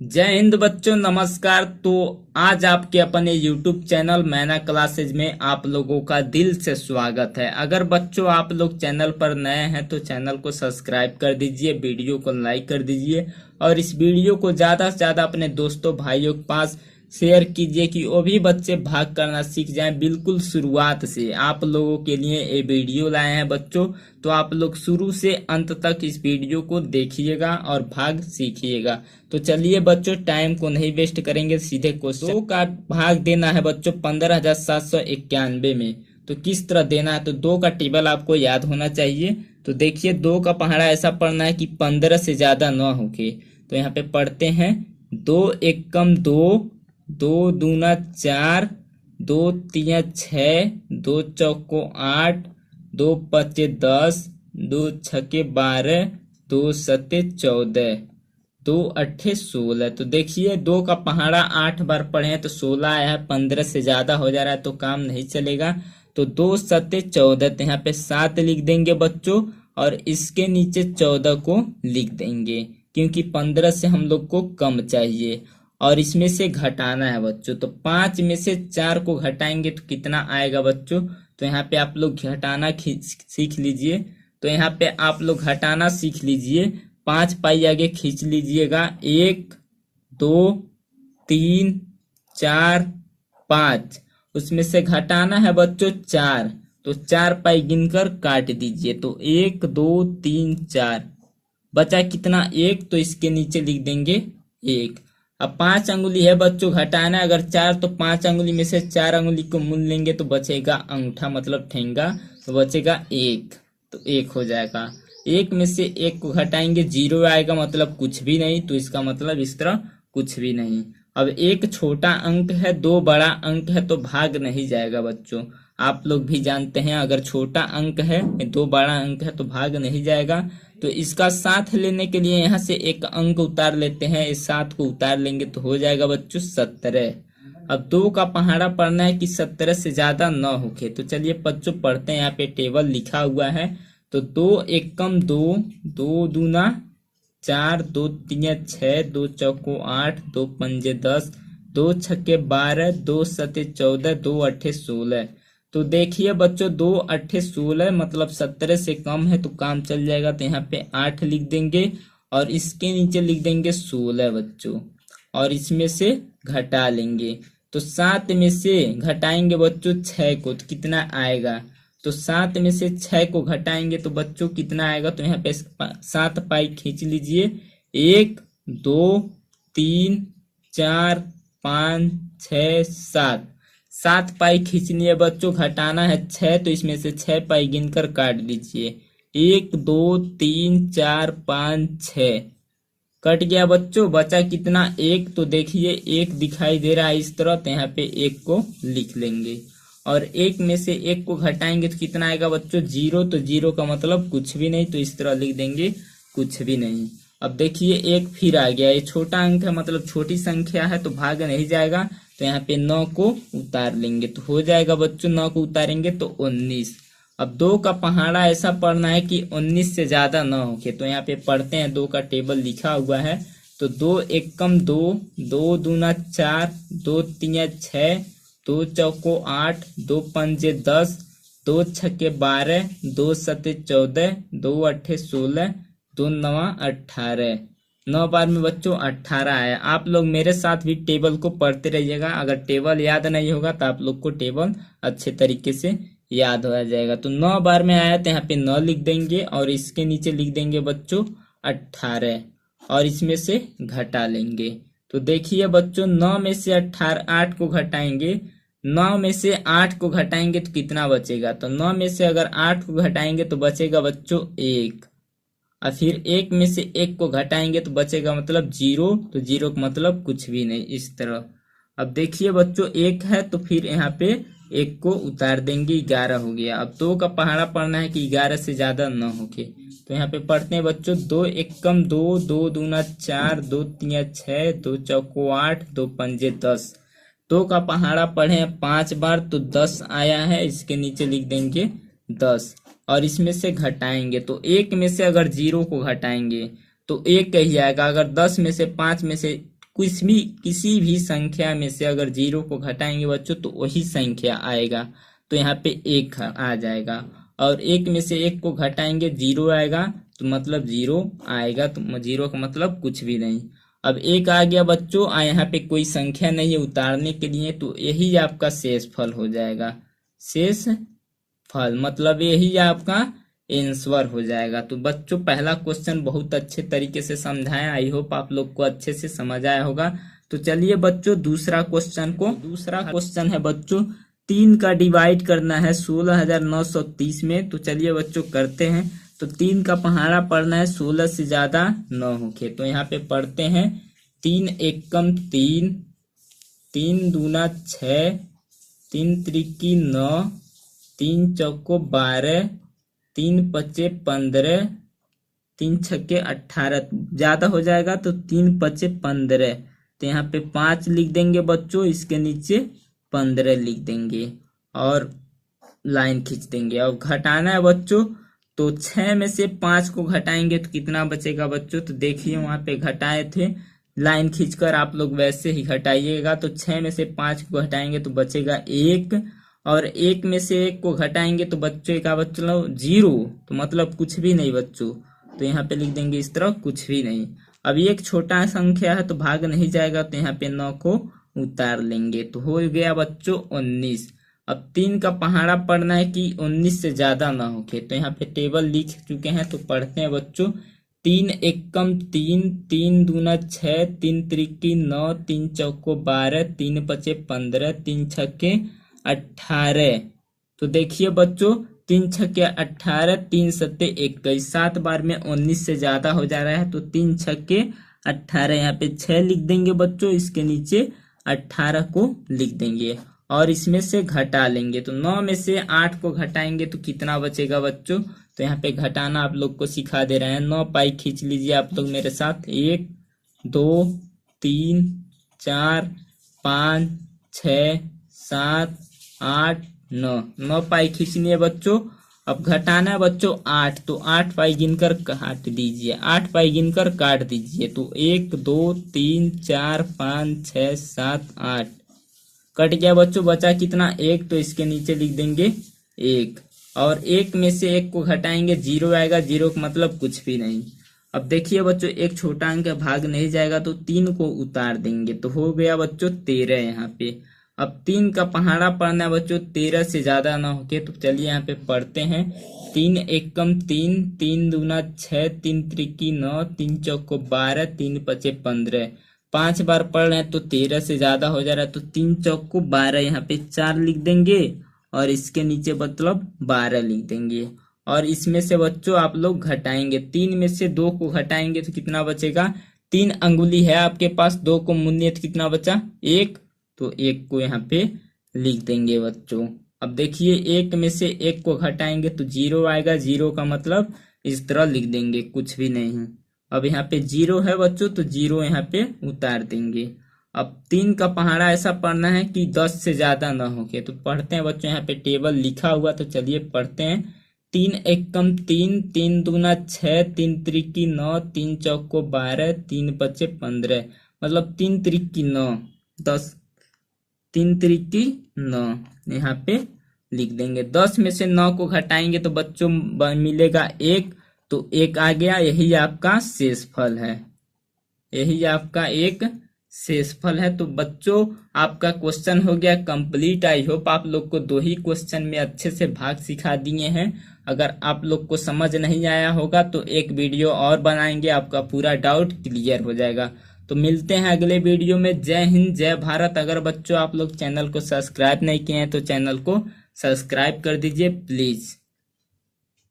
जय हिंद बच्चों, नमस्कार। तो आज आपके अपने YouTube चैनल मैना क्लासेज में आप लोगों का दिल से स्वागत है। अगर बच्चों आप लोग चैनल पर नए हैं तो चैनल को सब्सक्राइब कर दीजिए, वीडियो को लाइक कर दीजिए और इस वीडियो को ज़्यादा से ज़्यादा अपने दोस्तों भाइयों के पास शेयर कीजिए कि वो भी बच्चे भाग करना सीख जाएं। बिल्कुल शुरुआत से आप लोगों के लिए ये वीडियो लाए हैं बच्चों, तो आप लोग शुरू से अंत तक इस वीडियो को देखिएगा और भाग सीखिएगा। तो चलिए बच्चों, टाइम को नहीं वेस्ट करेंगे, सीधे क्वेश्चन। 2 का भाग देना है बच्चों 15,791 में। तो किस तरह देना है, तो 2 का टेबल आपको याद होना चाहिए। तो देखिए 2 का पहाड़ा ऐसा पढ़ना है कि 15 से ज्यादा न होके। तो यहाँ पे पढ़ते हैं 2 एकम 2, 2 दूना 4, 2 तिया 6, 2 चौको 8, 2 पचे 10, 2 छके 12, 2 सते 14, 2 अट्ठे 16। तो देखिए 2 का पहाड़ा 8 बार पढ़े हैं तो 16 आया है, 15 से ज्यादा हो जा रहा है तो काम नहीं चलेगा। तो 2 सते 14, तो यहाँ पे 7 लिख देंगे बच्चों और इसके नीचे 14 को लिख देंगे क्योंकि 15 से हम लोग को कम चाहिए और इसमें से घटाना है बच्चों। तो 5 में से 4 को घटाएंगे तो कितना आएगा बच्चों। तो यहाँ पे आप लोग घटाना सीख लीजिए। तो यहाँ पे आप लोग घटाना सीख लीजिए। 5 पाई आगे खींच लीजिएगा, 1 2 3 4 5। उसमें से घटाना है बच्चों 4, तो 4 पाई गिनकर काट दीजिए। तो 1 2 3 4 बचा कितना, 1। तो इसके नीचे लिख देंगे 1। अब 5 अंगुली है बच्चों घटाना, अगर 4 तो 5 अंगुली में से 4 अंगुली को मूल लेंगे तो बचेगा अंगूठा मतलब ठेंगा, तो बचेगा 1। तो 1 हो जाएगा। 1 में से 1 को घटाएंगे 0 आएगा, मतलब कुछ भी नहीं। तो इसका मतलब इस तरह कुछ भी नहीं। अब 1 छोटा अंक है, 2 बड़ा अंक है, तो भाग नहीं जाएगा बच्चों। आप लोग भी जानते हैं अगर छोटा अंक है, 2 बड़ा अंक है तो भाग नहीं जाएगा। तो इसका साथ लेने के लिए यहाँ से एक अंक उतार लेते हैं, इस 7 को उतार लेंगे तो हो जाएगा बच्चों 17। अब 2 का पहाड़ा पढ़ना है कि 17 से ज्यादा न होके। तो चलिए बच्चों पढ़ते हैं, यहाँ पे टेबल लिखा हुआ है। तो 2 एकम 2, 2 दूना 4, 2 तिया 6, 2 चौको 8, 2 पंजे 10, 2 छक्के 12, 2 सते 14, 2 अट्ठे 16। तो देखिए बच्चों 2 अट्ठे 16 मतलब 17 से कम है तो काम चल जाएगा। तो यहाँ पे 8 लिख देंगे और इसके नीचे लिख देंगे 16 बच्चों और इसमें से घटा लेंगे। तो 7 में से घटाएंगे बच्चों 6 को तो कितना आएगा। तो 7 में से 6 को घटाएंगे तो बच्चों कितना आएगा। तो यहाँ पे 7 पाई खींच लीजिए, 1 2 3 4 5 6 7। 7 पाई खींचनी है बच्चों, घटाना है 6, तो इसमें से 6 पाई गिनकर काट दीजिए। 1 2 3 4 5 6 कट गया बच्चों, बचा कितना 1। तो देखिए 1 दिखाई दे रहा है इस तरह, तो यहाँ पे 1 को लिख लेंगे और 1 में से 1 को घटाएंगे तो कितना आएगा बच्चों 0। तो 0 का मतलब कुछ भी नहीं, तो इस तरह लिख देंगे कुछ भी नहीं। अब देखिए 1 फिर आ गया, ये छोटा अंक है मतलब छोटी संख्या है तो भाग नहीं जाएगा। तो यहाँ पे 9 को उतार लेंगे तो हो जाएगा बच्चों, 9 को उतारेंगे तो 19। अब 2 का पहाड़ा ऐसा पढ़ना है कि 19 से ज्यादा न होके। तो यहाँ पे पढ़ते हैं, 2 का टेबल लिखा हुआ है। तो 2 एकम 2, 2 दूना 4, 2 तिया 6, 2 चौको 8, 2 पंजे 10, 2 छक्के 12, 2 सते 14, 2 अट्ठे 16, 2 नवा 18। 9 बार में बच्चों 18 आया। आप लोग मेरे साथ भी टेबल को पढ़ते रहिएगा। अगर टेबल याद नहीं होगा तो आप लोग को टेबल अच्छे तरीके से याद हो जाएगा। तो 9 बार में आया तो यहाँ पे 9 लिख देंगे और इसके नीचे लिख देंगे बच्चों 18 और इसमें से घटा लेंगे। तो देखिए बच्चों 9 में से 8 को घटाएंगे, 9 में से 8 को घटाएंगे तो कितना बचेगा। तो 9 में से अगर 8 को घटाएंगे तो बचेगा बच्चों 1 और फिर 1 में से 1 को घटाएंगे तो बचेगा मतलब 0। तो 0 का मतलब कुछ भी नहीं, इस तरह। अब देखिए बच्चों 1 है तो फिर यहाँ पे 1 को उतार देंगे, 11 हो गया। अब 2 का पहाड़ा पढ़ना है कि 11 से ज्यादा न होके। तो यहाँ पे पढ़ते हैं बच्चों 2 एकम 2, 2 दूना 4, 2 तिया 6, 2 चौको 8, 2 पंजे 10। 2 का पहाड़ा पढ़े 5 बार तो 10 आया है, इसके नीचे लिख देंगे 10 और इसमें से घटाएंगे। तो 1 में से अगर 0 को घटाएंगे तो 1 ही आएगा। अगर 10 में से 5 में से किसी भी संख्या में से अगर 0 को घटाएंगे बच्चों तो वही संख्या आएगा, तो यहाँ पे 1 आ जाएगा। और 1 में से 1 को घटाएंगे 0 आएगा, तो मतलब 0 आएगा, तो 0 का मतलब कुछ भी नहीं। अब 1 आ गया बच्चों, यहाँ पे कोई संख्या नहीं है उतारने के लिए, तो यही आपका शेष फल हो जाएगा। शेष फल मतलब यही आपका आंसर हो जाएगा। तो बच्चों पहला क्वेश्चन बहुत अच्छे तरीके से समझाया, आई होप आप लोग को अच्छे से समझ आया होगा। तो चलिए बच्चों दूसरा क्वेश्चन है बच्चों 3 का डिवाइड करना है 16,930 में। तो चलिए बच्चों करते हैं। तो 3 का पहाड़ा पढ़ना है 16 से ज्यादा न होके। तो यहाँ पे पढ़ते हैं 3 एकम 3, 3 दूना 6, 3 त्रिकी 9, 3 चौको 12, 3 पचे 15, 3 छक्के 18। ज्यादा हो जाएगा तो 3 पचे 15। तो यहाँ पे 5 लिख देंगे बच्चों, इसके नीचे 15 लिख देंगे और लाइन खींच देंगे। अब घटाना है बच्चों, तो 6 में से 5 को घटाएंगे तो कितना बचेगा बच्चों? तो देखिए वहां पे घटाए थे, लाइन खींचकर आप लोग वैसे ही घटाइएगा। तो 6 में से 5 को घटाएंगे तो बचेगा 1, और 1 में से 1 को घटाएंगे तो बच्चों का बच्चों 0, तो मतलब कुछ भी नहीं बच्चों। तो यहाँ पे लिख देंगे इस तरह कुछ भी नहीं। अब ये एक छोटा संख्या है तो भाग नहीं जाएगा, तो यहाँ पे 9 को उतार लेंगे, तो हो गया बच्चों 19। अब 3 का पहाड़ा पढ़ना है कि 19 से ज्यादा ना होके। तो यहाँ पे टेबल लिख चुके हैं, तो पढ़ते हैं बच्चों 3 एकम 3, 3 दूना 6, 3 त्रिकी 9, 3 चौको 12, 3 पचे 15, 3 छक्के 18। तो देखिए बच्चों 3 छक्के 18, 3 सत्ते 21, 7 बार में 19 से ज्यादा हो जा रहा है, तो 3 छक्के 18। यहाँ पे 6 लिख देंगे बच्चों, इसके नीचे 18 को लिख देंगे और इसमें से घटा लेंगे। तो 9 में से 8 को घटाएंगे तो कितना बचेगा बच्चों? तो यहाँ पे घटाना आप लोग को सिखा दे रहे हैं। 9 पाई खींच लीजिए आप लोग मेरे साथ। 1 2 3 4 5 6 7 8 9, 9 पाई खींचनी है बच्चों। अब घटाना है बच्चों 8, तो 8 पाई गिनकर काट दीजिए, 8 पाई गिनकर काट दीजिए। तो 1 2 3 4 5 6 7 8 कट गया बच्चों, बचा कितना? 1, तो इसके नीचे लिख देंगे 1, और 1 में से 1 को घटाएंगे 0 आएगा, 0 का मतलब कुछ भी नहीं। अब देखिए बच्चों एक छोटा अंक भाग नहीं जाएगा, तो 3 को उतार देंगे, तो हो गया बच्चों 13 यहाँ पे। अब 3 का पहाड़ा पढ़ना है बच्चों 13 से ज्यादा ना होके। तो चलिए यहाँ पे पढ़ते हैं 3 एकम 3, 3 दूना 6, 3 त्रिकी 9, 3 चौको 12, 3 पचे 15। 5 बार पढ़ रहे हैं तो 13 से ज्यादा हो जा रहा है, तो 3 चौको 12, यहाँ पे 4 लिख देंगे और इसके नीचे मतलब 12 लिख देंगे। और इसमें से बच्चों आप लोग घटाएंगे, 3 में से 2 को घटाएंगे तो कितना बचेगा? 3 अंगुली है आपके पास, 2 को मुनिए तो कितना बचा? 1, तो 1 को यहाँ पे लिख देंगे बच्चों। अब देखिए 1 में से 1 को घटाएंगे तो 0 आएगा, 0 का मतलब इस तरह लिख देंगे, कुछ भी नहीं। अब यहाँ पे 0 है बच्चों, तो 0 यहाँ पे उतार देंगे। अब 3 का पहाड़ा ऐसा पढ़ना है कि 10 से ज्यादा ना होके। तो पढ़ते हैं बच्चों, यहाँ पे टेबल लिखा हुआ, तो चलिए पढ़ते हैं 3 एकम 3, 3 दूना 6, 3 त्रिकी 9, 3 चौको 12, 3 पचे 15। मतलब 3 त्रिकी 9, 10, 3 त्रिकी 9 यहाँ पे लिख देंगे। 10 में से 9 को घटाएंगे तो बच्चों मिलेगा 1, तो 1 आ गया। यही आपका शेषफल है, यही आपका एक शेषफल है। तो बच्चों आपका क्वेश्चन हो गया कंप्लीट। आई होप आप लोग को 2 ही क्वेश्चन में अच्छे से भाग सिखा दिए हैं। अगर आप लोग को समझ नहीं आया होगा तो एक वीडियो और बनाएंगे, आपका पूरा डाउट क्लियर हो जाएगा। तो मिलते हैं अगले वीडियो में। जय हिंद, जय भारत। अगर बच्चों आप लोग चैनल को सब्सक्राइब नहीं किए हैं तो चैनल को सब्सक्राइब कर दीजिए प्लीज।